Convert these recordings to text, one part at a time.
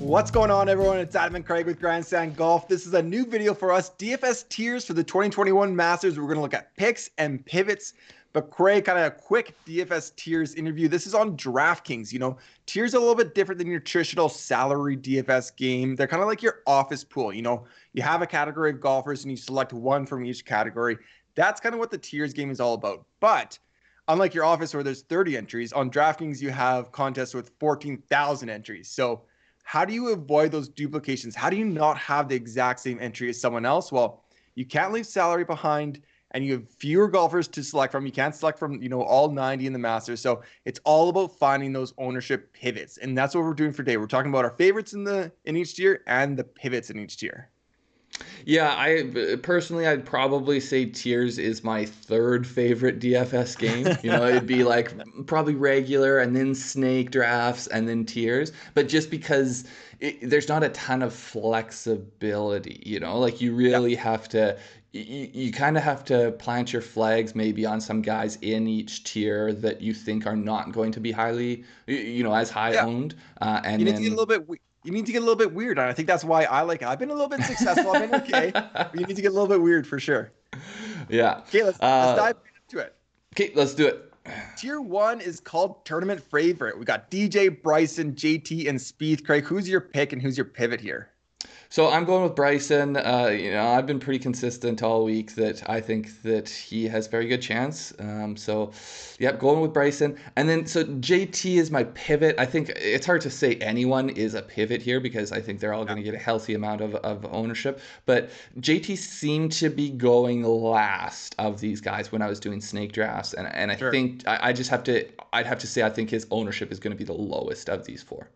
What's going on, everyone? It's Adam and Craig with Grandstand Golf. This is a new video for us, DFS tiers for the 2021 Masters. We're going to look at picks and pivots. But Craig, kind of a quick DFS tiers interview. This is on DraftKings. You know, tiers are a little bit different than your traditional salary DFS game. They're kind of like your office pool. You know, you have a category of golfers and you select one from each category. That's kind of what the tiers game is all about. But unlike your office where there's 30 entries, on DraftKings you have contests with 14,000 entries. So how do you avoid those duplications? How do you not have the exact same entry as someone else? Well, you can't leave salary behind and you have fewer golfers to select from. You can't select from, you know, all 90 in the Masters. So it's all about finding those ownership pivots. And that's what we're doing for today. We're talking about our favorites in each tier and the pivots in each tier. Yeah, I'd probably say tiers is my third favorite DFS game. You know, it'd be like probably regular and then snake drafts and then tiers. But just because there's not a ton of flexibility, you know, like you really have to, you kind of have to plant your flags maybe on some guys in each tier that you think are not going to be highly, as high owned. And you need then to get a little bit. You need to get a little bit weird, and I think that's why I like it. I've been a little bit successful. I've been okay. But you need to get a little bit weird for sure. Yeah. Okay, let's dive into it. Okay, let's do it. Tier 1 is called Tournament Favorite. We got DJ, Bryson, JT, and Spieth. Craig, who's your pick and who's your pivot here? So I'm going with Bryson. I've been pretty consistent all week that I think that he has very good chance. Going with Bryson. And then, so JT is my pivot. I think it's hard to say anyone is a pivot here because I think they're all going to get a healthy amount of ownership. But JT seemed to be going last of these guys when I was doing snake drafts. And I think I'd have to say I think his ownership is going to be the lowest of these four.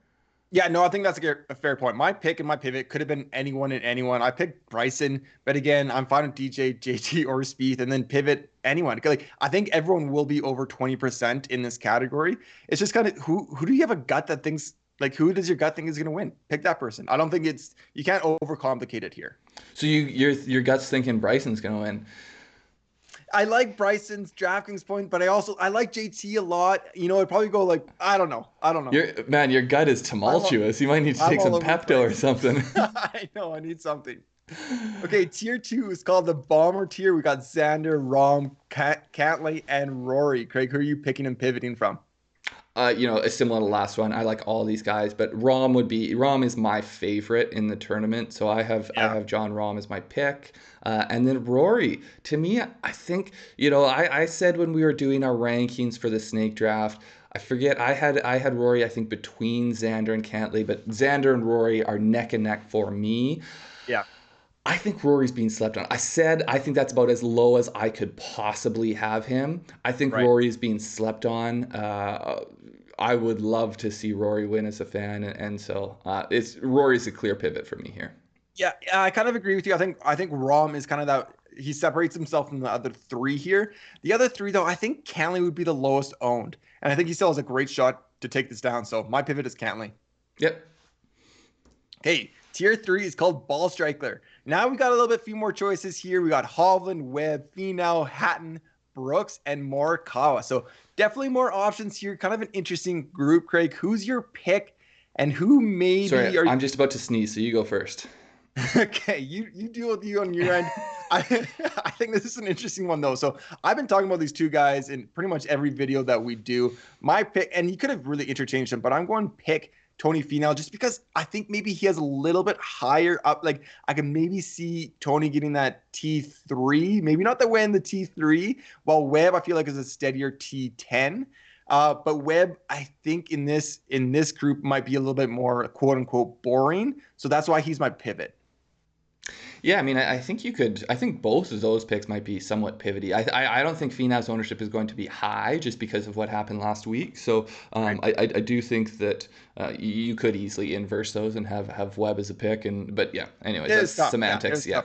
Yeah, no, I think that's a fair point. My pick and my pivot could have been anyone and anyone. I picked Bryson, but again, I'm fine with DJ, JT, or Spieth, and then pivot anyone. Like, I think everyone will be over 20% in this category. It's just kind of who do you have a gut that thinks, like, who does your gut think is going to win? Pick that person. I don't think you can't overcomplicate it here. So your gut's thinking Bryson's going to win. I like Bryson's DraftKings point, but I like JT a lot. You know, I'd probably go like, I don't know. Your gut is tumultuous. You might need to take some Pepto or something. I know, I need something. Okay, tier 2 is called the Bomber tier. We got Xander, Rahm, Cantlay, and Rory. Craig, who are you picking and pivoting from? Similar to the last one. I like all these guys, but Rahm is my favorite in the tournament. So I have Jon Rahm as my pick. And then Rory, to me, I think, I said when we were doing our rankings for the snake draft, I forget, I had Rory, I think, between Xander and Cantlay, but Xander and Rory are neck and neck for me. Yeah. I think Rory's being slept on. I said I think that's about as low as I could possibly have him. I think Rory's being slept on. I would love to see Rory win as a fan, and so Rory's a clear pivot for me here. Yeah, I kind of agree with you. I think Rahm is kind of that. He separates himself from the other three here. The other three, though, I think Cantlay would be the lowest owned, and I think he still has a great shot to take this down. So my pivot is Cantlay. Yep. Okay, tier 3 is called Ball Striker. Now we got a little bit few more choices here. We got Hovland, Webb, Finau, Hatton, Brooks, and Morikawa. So definitely more options here. Kind of an interesting group, Craig. Who's your pick, and who maybe? Sorry, I'm just about to sneeze, so you go first. Okay, you deal with you on your end. I think this is an interesting one though. So I've been talking about these two guys in pretty much every video that we do. My pick, and you could have really interchanged them, but I'm going to pick Tony Finau just because I think maybe he has a little bit higher up. Like I can maybe see Tony getting that T3, maybe not the win, the T3, while Webb I feel like is a steadier T10. But Webb, I think in this group might be a little bit more quote unquote boring. So that's why he's my pivot. Yeah, I mean, I think both of those picks might be somewhat pivoty. I don't think Finau's ownership is going to be high just because of what happened last week. So I do think that you could easily inverse those and have Webb as a pick. But yeah, anyways, that's tough. Semantics. Yeah.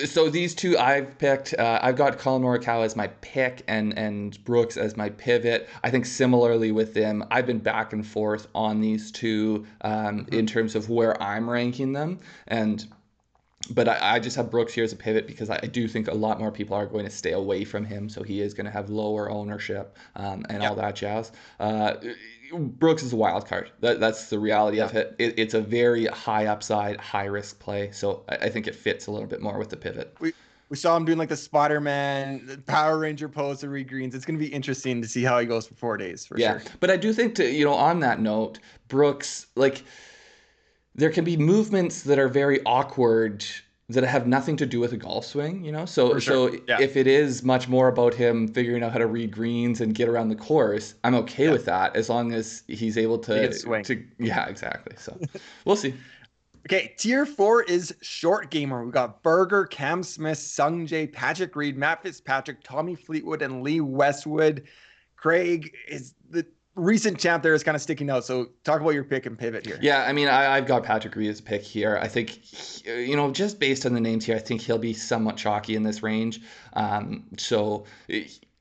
So these two I've picked. I've got Collin Morikawa as my pick and Brooks as my pivot. I think similarly with them, I've been back and forth on these two in terms of where I'm ranking them. And But I just have Brooks here as a pivot because I do think a lot more people are going to stay away from him, so he is going to have lower ownership and all Yep. that jazz. Brooks is a wild card. That's the reality of Yep. it. It's a very high upside, high risk play, so I think it fits a little bit more with the pivot. We saw him doing like the Spider-Man, the Power Ranger pose to Reed Greens. It's going to be interesting to see how he goes for 4 days for Yeah, sure. but I do think on that note, Brooks, like there can be movements that are very awkward that have nothing to do with a golf swing, So For sure. Yeah. if it is much more about him figuring out how to read greens and get around the course, I'm okay Yeah. with that as long as he's able He can to swing. yeah, exactly. So we'll see. Okay, tier 4 is short gamer. We got Berger, Cam Smith, Sung Jae, Patrick Reed, Matt Fitzpatrick, Tommy Fleetwood, and Lee Westwood. Craig is the recent champ there is kind of sticking out. So talk about your pick and pivot here. Yeah, I mean, I've got Patrick Reed as a pick here. I think, just based on the names here, I think he'll be somewhat chalky in this range. So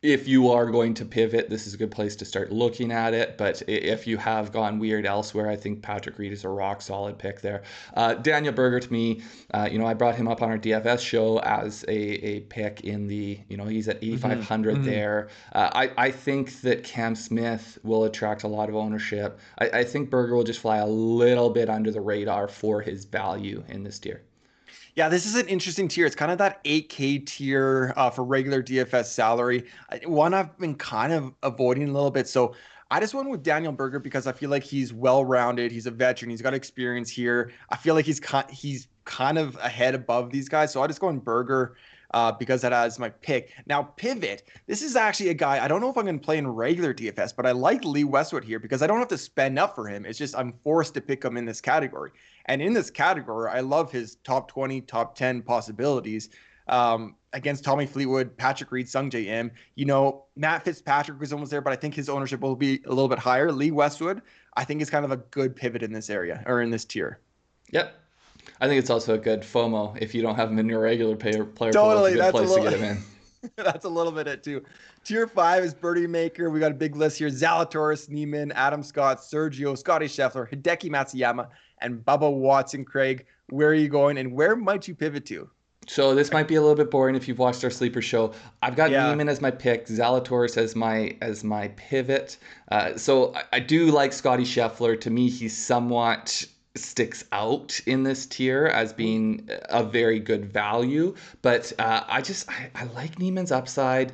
if you are going to pivot, this is a good place to start looking at it. But if you have gone weird elsewhere, I think Patrick Reed is a rock solid pick there. Daniel Berger, to me, I brought him up on our DFS show as a pick in the, he's at 8,500 there. I think that Cam Smith will attract a lot of ownership. I think Berger will just fly a little bit under the radar for his value in this tier. Yeah, this is an interesting tier. It's kind of that 8K tier for regular DFS salary. One I've been kind of avoiding a little bit. So I just went with Daniel Berger because I feel like he's well-rounded. He's a veteran. He's got experience here. I feel like he's kind of ahead above these guys. So I just go in Berger because that is my pick. Now, pivot. This is actually a guy, I don't know if I'm going to play in regular DFS, but I like Lee Westwood here because I don't have to spend up for him. It's just I'm forced to pick him in this category. And in this category, I love his top 20, top 10 possibilities against Tommy Fleetwood, Patrick Reed, Sungjae Im. Matt Fitzpatrick was almost there, but I think his ownership will be a little bit higher. Lee Westwood, I think, is kind of a good pivot in this area or in this tier. Yep. I think it's also a good FOMO. If you don't have him in your regular player pool, Totally, it's a good place to get him in. That's a little bit it too. Tier 5 is Birdie Maker. We got a big list here. Zalatoris, Neiman, Adam Scott, Sergio, Scotty Scheffler, Hideki Matsuyama, and Bubba Watson. Craig, where are you going and where might you pivot to? So this might be a little bit boring if you've watched our sleeper show. I've got Neiman as my pick, Zalatoris as my pivot. So I do like Scotty Scheffler. To me, he somewhat sticks out in this tier as being a very good value. But I like Neiman's upside.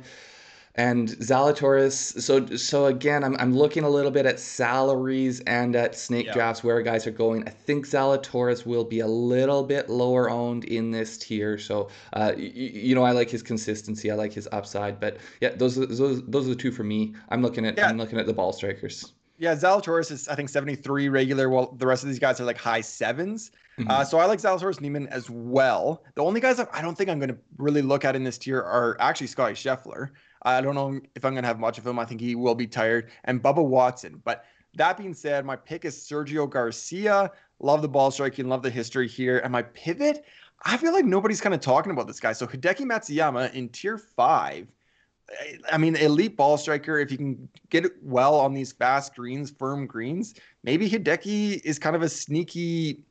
And Zalatoris, so again, I'm looking a little bit at salaries and at snake drafts where guys are going. I think Zalatoris will be a little bit lower owned in this tier. So, I like his consistency. I like his upside. But yeah, those are the two for me. I'm looking at the ball strikers. Yeah, Zalatoris is I think 73 regular, while the rest of these guys are like high sevens. Mm-hmm. So I like Zalatoris, Neiman as well. The only guys I don't think I'm going to really look at in this tier are actually Scotty Scheffler. I don't know if I'm going to have much of him. I think he will be tired. And Bubba Watson. But that being said, my pick is Sergio Garcia. Love the ball striking, love the history here. And my pivot, I feel like nobody's kind of talking about this guy. So Hideki Matsuyama in tier 5. I mean, elite ball striker. If you can get it well on these fast greens, firm greens, maybe Hideki is kind of a sneaky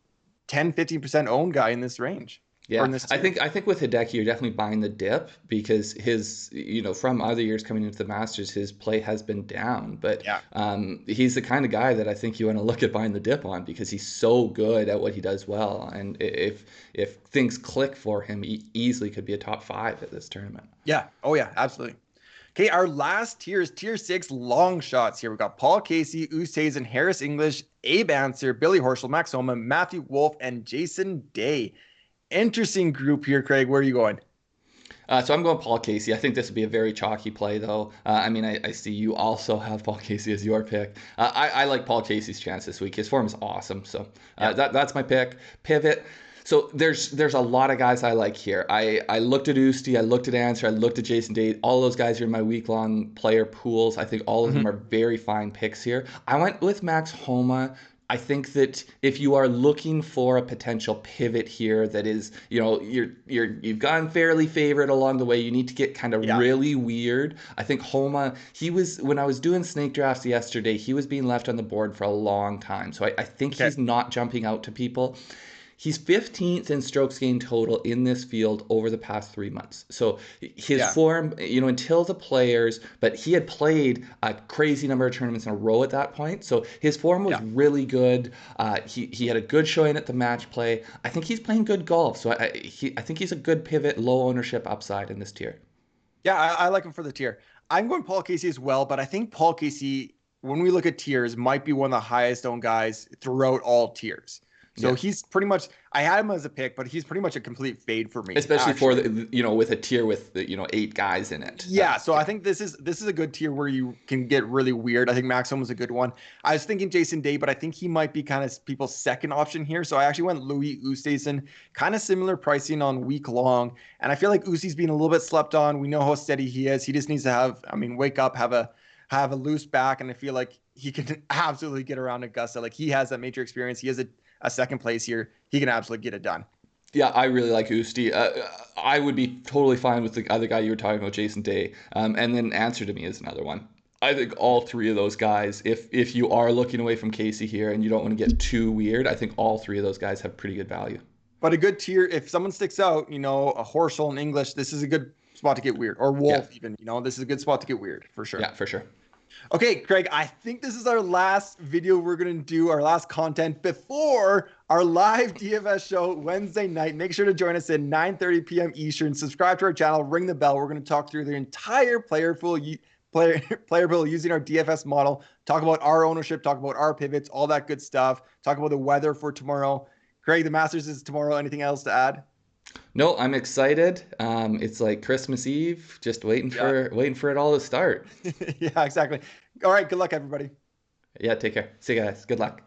10-15% owned guy in this range. Yeah, I think with Hideki, you're definitely buying the dip because his, from other years coming into the Masters, his play has been down. But he's the kind of guy that I think you want to look at buying the dip on because he's so good at what he does well. And if things click for him, he easily could be a top 5 at this tournament. Yeah. Oh, yeah, absolutely. Okay, our last tier is tier 6 long shots here. We've got Paul Casey, Oosthuizen, Harris English, Abe Ancer, Billy Horschel, Max Homa, Matthew Wolff, and Jason Day. Interesting group here, Craig. Where are you going? So I'm going Paul Casey. I think this would be a very chalky play, though. I see you also have Paul Casey as your pick. I like Paul Casey's chance this week. His form is awesome. So that's my pick. Pivot. So there's a lot of guys I like here. I looked at Usti, I looked at Ancer, I looked at Jason Day. All those guys are in my week-long player pools. I think all of them are very fine picks here. I went with Max Homa. I think that if you are looking for a potential pivot here that is, you've gone fairly favorite along the way, you need to get kind of really weird. I think Homa, when I was doing snake drafts yesterday, he was being left on the board for a long time. So I think he's not jumping out to people. He's 15th in strokes gained total in this field over the past 3 months. So his Yeah. form, until the players, but he had played a crazy number of tournaments in a row at that point. So his form was Yeah. really good. He had a good showing at the match play. I think he's playing good golf. So I think he's a good pivot, low ownership upside in this tier. Yeah, I like him for the tier. I'm going Paul Casey as well, but I think Paul Casey, when we look at tiers, might be one of the highest owned guys throughout all tiers. So Yeah. he's pretty much, I had him as a pick, but he's pretty much a complete fade for me, Especially for actually. with a tier with 8 guys in it. Yeah, so Yeah. I think this is a good tier where you can get really weird. I think Max Home was a good one. I was thinking Jason Day, but I think he might be kind of people's second option here. So I actually went Louis Oosthuizen, kind of similar pricing on week long. And I feel like Usy's been a little bit slept on. We know how steady he is. He just needs to wake up, have a loose back, and I feel like he can absolutely get around Augusta. Like he has that major experience. He has a second place here. He can absolutely get it done. Yeah, I really like Usti. I would be totally fine with the other guy you were talking about, Jason Day. And then Answer to Me is another one. I think all three of those guys, if you are looking away from Casey here and you don't want to get too weird, I think all three of those guys have pretty good value. But a good tier, if someone sticks out, a Horschel in English, this is a good spot to get weird. Or Yeah, Wolf, even, this is a good spot to get weird for sure. yeah, for sure. Okay, Craig, I think this is our last video we're going to do, our last content before our live DFS show Wednesday night. Make sure to join us at 9:30 p.m. Eastern. Subscribe to our channel, ring the bell. We're going to talk through the entire player pool using our DFS model, talk about our ownership, talk about our pivots, all that good stuff, talk about the weather for tomorrow. Craig, the Masters is tomorrow. Anything else to add? No, I'm excited. It's like Christmas Eve, just Yeah. waiting for it all to start. Yeah, exactly. All right, good luck, everybody. Yeah, take care. See you guys. Good luck.